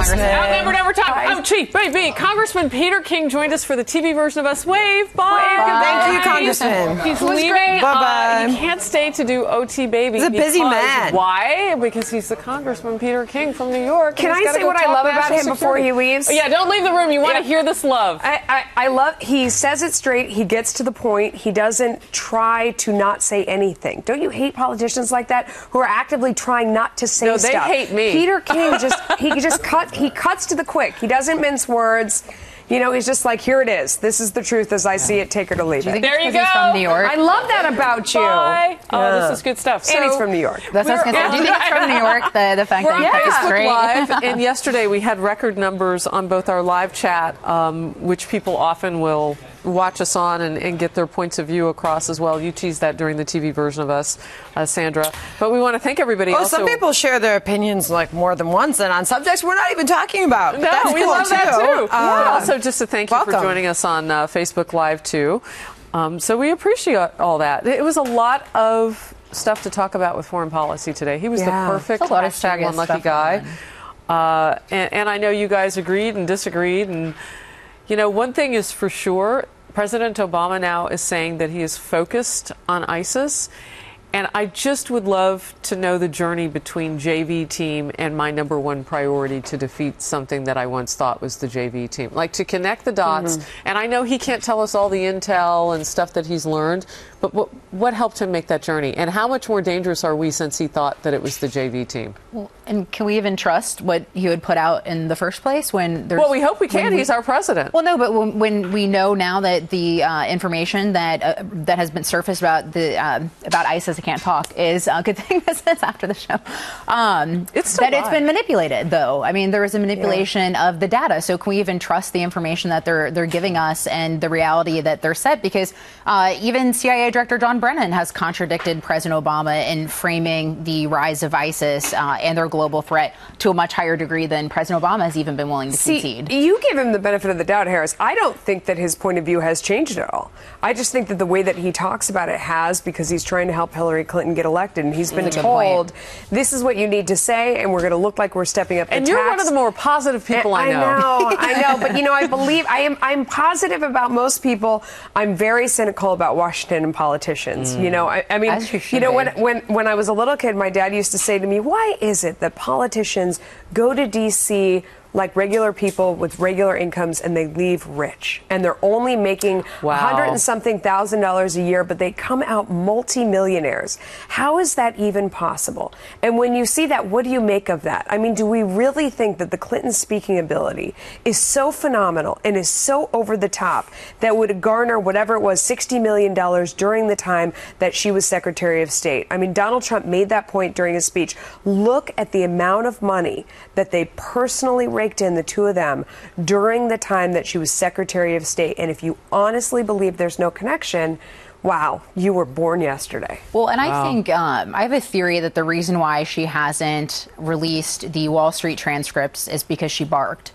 Congressman. Outnumbered over time. I'm Chief Baby. Congressman Peter King joined us for the TV version of us. Wave. Bye. Thank you, Congressman. He's leaving. Bye-bye. He can't stay to do OT Baby. He's a busy man. Why? Because he's the Congressman Peter King from New York. Can I say what I love about him before he leaves? Oh, yeah, don't leave the room. You want to hear this love. I love, he says it straight. He gets to the point. He doesn't try to not say anything. Don't you hate politicians like that who are actively trying not to say stuff? No, they hate me. Peter King he cuts to the quick. He doesn't mince words. You know, he's just like, here it is. This is the truth as I see it. Take it or leave it. There you go. He's from New York. I love that about you. Bye. Oh, this is good stuff. And he's from New York. That's what I was going to say. Do you think it's from New York? The fact We're on that he's Facebook straight? Live, and yesterday we had record numbers on both our live chat, which people often will watch us on and get their points of view across as well. You teased that during the TV version of us, Sandra. But we want to thank everybody. Oh, some people share their opinions like more than once and on subjects we're not even talking about. No, That's we cool love that too. Also, just to thank you for joining us on Facebook Live too. So we appreciate all that. It was a lot of stuff to talk about with foreign policy today. He was the perfect one-lucky guy. And I know you guys agreed and disagreed. And, you know, one thing is for sure, President Obama now is saying that he is focused on ISIS. And I just would love to know the journey between JV team and my number one priority to defeat something that I once thought was the JV team. Like, to connect the dots. And I know he can't tell us all the intel and stuff that he's learned, but what helped him make that journey? And how much more dangerous are we since he thought that it was the JV team? Well, and can we even trust what he would put out in the first place when there's... Well, we hope we can. He's our president. Well, no, but when we know now that the information that has been surfaced about ISIS, I can't talk, is a good thing this is after the show. It's been manipulated, though. I mean, there is a manipulation of the data. So can we even trust the information that they're giving us and the reality that they're set? Because even CIA Director John Brennan has contradicted President Obama in framing the rise of ISIS and their global threat to a much higher degree than President Obama has even been willing to concede. You give him the benefit of the doubt, Harris. I don't think that his point of view has changed at all. I just think that the way that he talks about it has, because he's trying to help Hillary Clinton get elected, and he's been told, this is what you need to say, and we're going to look like we're stepping up the And tax. you're one of the more positive people I know. I know, but you know, I'm positive about most people. I'm very cynical about Washington and politicians. You know, I mean, you know, when I was a little kid, my dad used to say to me, why is it that politicians go to D.C. like regular people with regular incomes and they leave rich, and they're only making $100 and something thousand a year, but they come out multimillionaires? How is that even possible? And when you see that, what do you make of that? I mean, do we really think that the Clinton speaking ability is so phenomenal and is so over the top that would garner whatever it was, $60 million during the time that she was Secretary of State? I mean, Donald Trump made that point during his speech. Look at the amount of money that they personally raked in, the two of them, during the time that she was Secretary of State. And if you honestly believe there's no connection, wow, you were born yesterday. Well, and I think I have a theory that the reason why she hasn't released the Wall Street transcripts is because she barked.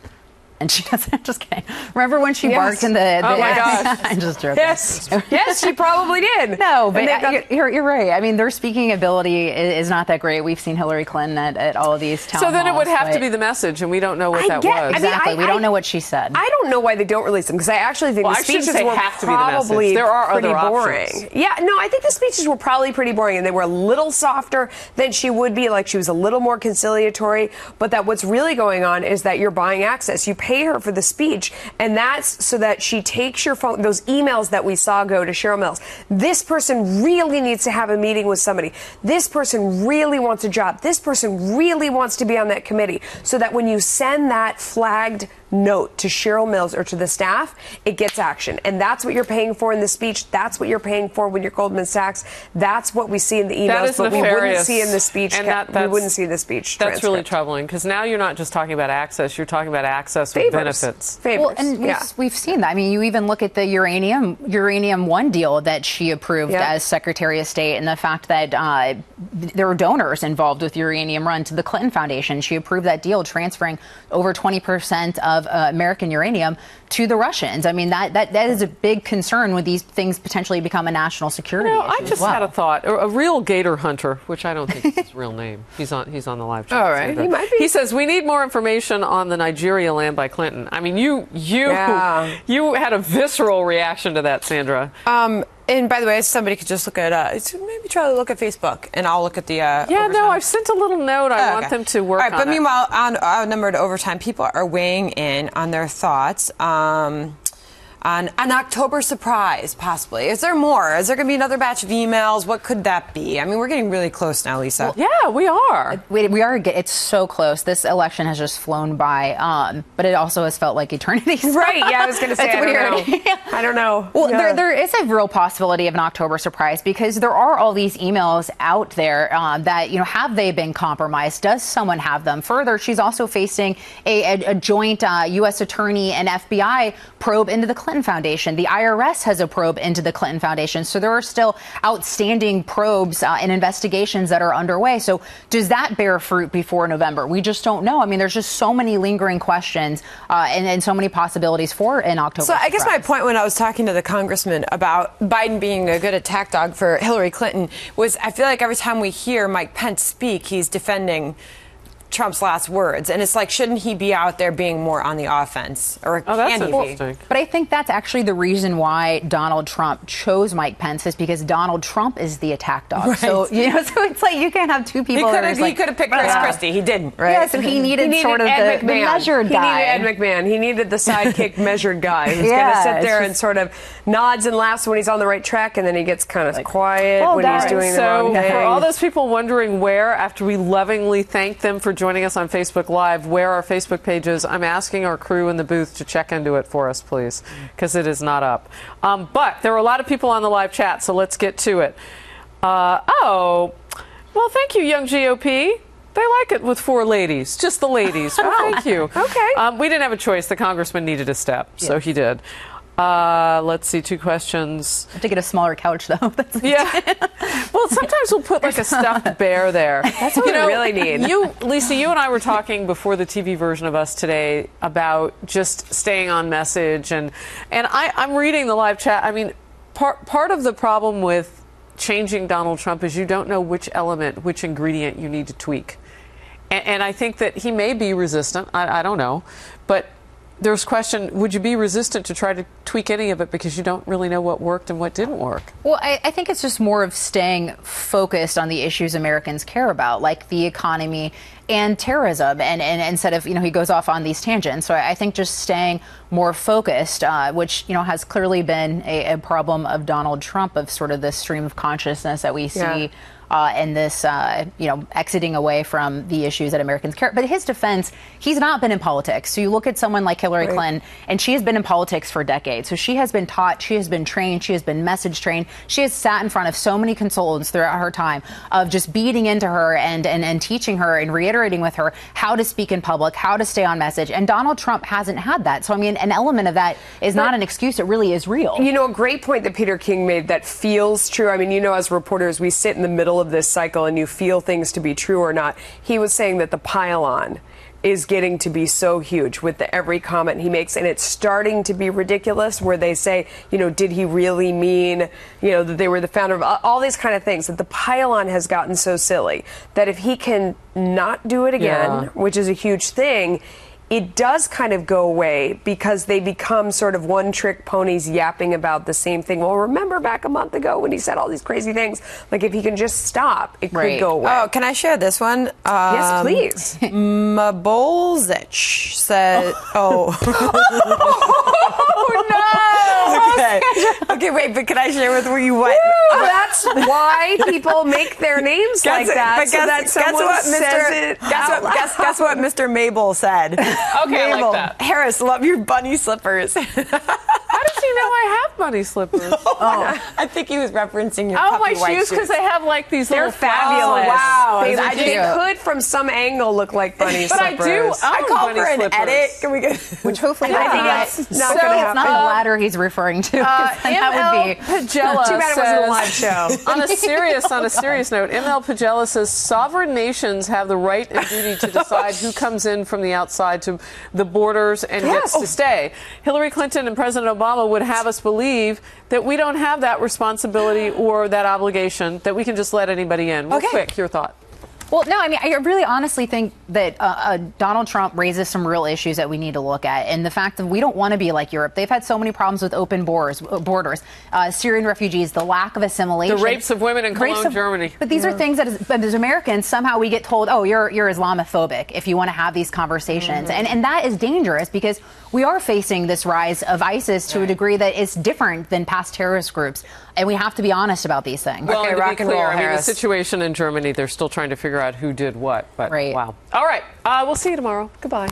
And she doesn't. Just kidding. Remember when she barked in the? Oh my gosh! I'm just joking. Yes, she probably did. No, but you're right. I mean, their speaking ability is not that great. We've seen Hillary Clinton at all of these town halls. So then it would have to be the message, and we don't know what that was. Exactly. We don't know what she said. I don't know why they don't release them, because I actually think the speeches were probably pretty boring. Yeah, no, I think the speeches were probably pretty boring, and they were a little softer than she would be. Like, she was a little more conciliatory. But that what's really going on is that you're buying access. You pay her for the speech, and that's so that she takes your phone, those emails that we saw go to Cheryl Mills. This person really needs to have a meeting with somebody. This person really wants a job. This person really wants to be on that committee. So that when you send that flagged note to Cheryl Mills or to the staff, it gets action. And that's what you're paying for in the speech. That's what you're paying for when you're Goldman Sachs. That's what we see in the emails, but we wouldn't see in the speech. We wouldn't see the speech transcript. That's really troubling, because now you're not just talking about access, you're talking about access with benefits. Well, and we've seen that. I mean, you even look at the Uranium One deal that she approved as Secretary of State, and the fact that there were donors involved with Uranium Run to the Clinton Foundation. She approved that deal, transferring over 20% of of American uranium to the Russians. I mean, that is a big concern when these things potentially become a national security issue. I just had a thought. A real gator hunter, which I don't think is his real name. He's on the live chat. All right, Sandra. he might be. He says we need more information on the Nigeria land by Clinton. I mean, you had a visceral reaction to that, Sandra. And by the way, somebody could just look at maybe try to look at Facebook, and I'll look at the. I've sent a little note. I want them to work on it. But meanwhile, on Outnumbered Overtime, people are weighing in on their thoughts on an October surprise, possibly. Is there more? Is there going to be another batch of emails? What could that be? I mean, we're getting really close now, Lisa. Well, yeah, we are. We are. It's so close. This election has just flown by, but it also has felt like eternity. Right, yeah, I was going to say, I don't know. Well, there is a real possibility of an October surprise because there are all these emails out there that, have they been compromised? Does someone have them? Further, she's also facing a joint U.S. attorney and FBI probe into the Clinton Foundation. The IRS has a probe into the Clinton Foundation. So there are still outstanding probes and investigations that are underway. So does that bear fruit before November? We just don't know. I mean, there's just so many lingering questions and so many possibilities for an October surprise. I guess my point when I was talking to the congressman about Biden being a good attack dog for Hillary Clinton was I feel like every time we hear Mike Pence speak, he's defending Trump's last words, and it's like, shouldn't he be out there being more on the offense? Or that's can he be? But I think that's actually the reason why Donald Trump chose Mike Pence is because Donald Trump is the attack dog. Right. So so it's like you can't have two people. He could have picked Chris Christie. He didn't. Right? Yeah. So he needed sort of the measured guy. He needed Ed McMahon. He needed the sidekick measured guy who's going to sit there and sort of nods and laughs when he's on the right track, and then he gets kind of quiet when he's doing the wrong thing. For all those people wondering where, after we lovingly thank them for joining us on Facebook Live, where our Facebook page is, I'm asking our crew in the booth to check into it for us, please, because it is not up. But there are a lot of people on the live chat, so let's get to it. Well, thank you, young GOP. They like it with four ladies, just the ladies. Well, thank you. Okay. We didn't have a choice. The congressman needed a step, so he did. Let's see, two questions. I have to get a smaller couch, though. Well, sometimes we'll put like a stuffed bear there. That's what we really need. Lisa, you and I were talking before the TV version of us today about just staying on message, and I'm reading the live chat. I mean, part of the problem with changing Donald Trump is you don't know which element, which ingredient you need to tweak. And I think that he may be resistant. I don't know. But there's question, would you be resistant to try to tweak any of it because you don't really know what worked and what didn't work? Well, I think it's just more of staying focused on the issues Americans care about, like the economy and terrorism, and instead of, he goes off on these tangents. So I think just staying more focused, which, has clearly been a problem of Donald Trump, of sort of this stream of consciousness that we see and this, exiting away from the issues that Americans care. But in his defense, he's not been in politics. So you look at someone like Hillary Clinton, and she has been in politics for decades. So she has been taught, she has been trained, she has been message trained. She has sat in front of so many consultants throughout her time of just beating into her and teaching her and reiterating with her how to speak in public, how to stay on message. And Donald Trump hasn't had that. So, I mean, an element of that is not an excuse. It really is real. A great point that Peter King made that feels true. I mean, as reporters, we sit in the middle of this cycle and you feel things to be true or not. He was saying that the pile-on is getting to be so huge with every comment he makes, and it's starting to be ridiculous where they say, did he really mean, that they were the founder of all these kind of things, that the pile-on has gotten so silly that if he can not do it again, which is a huge thing, it does kind of go away because they become sort of one-trick ponies yapping about the same thing. Well, remember back a month ago when he said all these crazy things? Like, if he can just stop, it could go away. Oh, can I share this one? Yes, please. Mabolzich said, Oh, no! Okay, wait, but can I share with you what? That's why people make their names like that. But guess what Mr. Mabel said. Okay, Mabel, I like that. Harris, love your bunny slippers. How does he know I have bunny slippers? I think he was referencing your puppy my shoes, because they have like these They're little fabulous. Oh, wow. They could, from some angle, look like bunny but slippers. I call for an edit. Can we get? Which hopefully I think that's not going to happen. It's not the latter he's referring to. That would be Pagella. Too bad it wasn't a live show. On a serious note, ML Pagella says sovereign nations have the right and duty to decide who comes in from the outside to the borders and gets to stay. Hillary Clinton and President Obama would have us believe that we don't have that responsibility or that obligation, that we can just let anybody in. Real quick, your thought. Well, no, I mean, I really honestly think that Donald Trump raises some real issues that we need to look at. And the fact that we don't want to be like Europe. They've had so many problems with open borders, Syrian refugees, the lack of assimilation. The rapes of women in Cologne, Germany. But these are things that as Americans, somehow we get told, oh, you're Islamophobic if you want to have these conversations. And that is dangerous because we are facing this rise of ISIS to a degree that is different than past terrorist groups. And we have to be honest about these things. Well, okay, to rock be and clear, roll, I mean, the Harris. situation in Germany, they're still trying to figure out who did what. But wow. All right. We'll see you tomorrow. Goodbye.